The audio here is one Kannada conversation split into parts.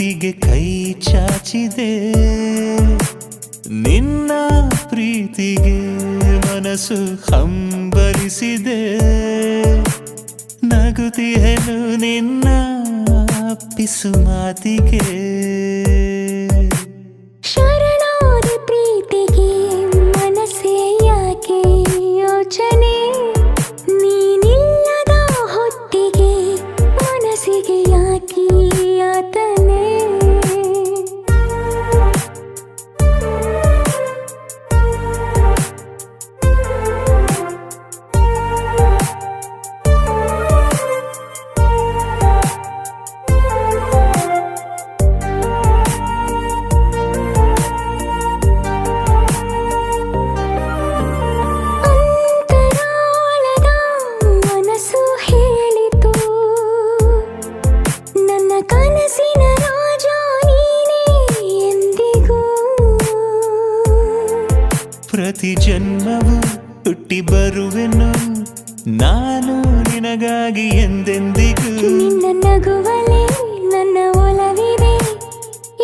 ಪ್ರೀತಿಗೆ ಕೈ ಚಾಚಿದೆ ನಿನ್ನ ಪ್ರೀತಿಗೆ ಮನಸ್ಸು ಹಂಬಲಿಸಿದೆ ನಗುತ್ತಿಹೆನು ನಿನ್ನ ಪಿಸು ಮಾತಿಗೆ ಶರಣಾದೆ ಪ್ರೀತಿಗೆ ಮನಸ್ಸೇ ಯಾಕೆ ಯೋಚನೆ ನೀನಿಲ್ಲದ ಹೊತ್ತಿಗೆ ಮನಸ್ಸಿಗೆ ಯಾಕೆ ಯಾತನೆ ಕನಸಿನ ರಾಜ ನೀನೇ ಎಂದಿಗೂ ಪ್ರತಿ ಜನ್ಮವು ಹುಟ್ಟಿ ಬರುವೆನು ನಾನು ನಿನಗಾಗಿ ಎಂದೆಂದಿಗೂ ನಿನ್ನ ನಗುವಲ್ಲಿ ನನ್ನ ಒಲವಿದೆ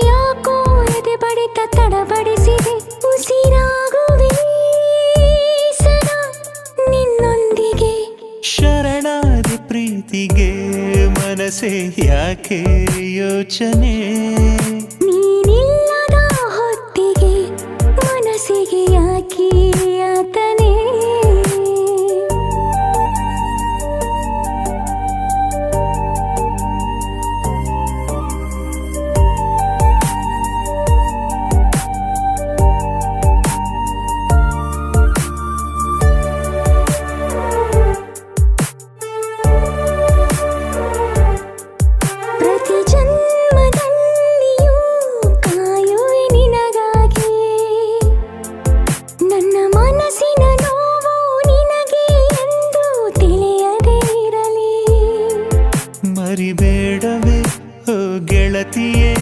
ಯಾಕೋ ಎದೆ ಬಡಿತ ತಡಬಡಿಸಿದೆ ಉಸಿರಾಗುವೆ ಸದಾ ನಿನ್ನೊಂದಿಗೆ ಶರಣಾದಿ ಪ್ರೀತಿಗೆ ಮನಸ್ಸೇ ಯಾಕೆ ಯೋಚನೆ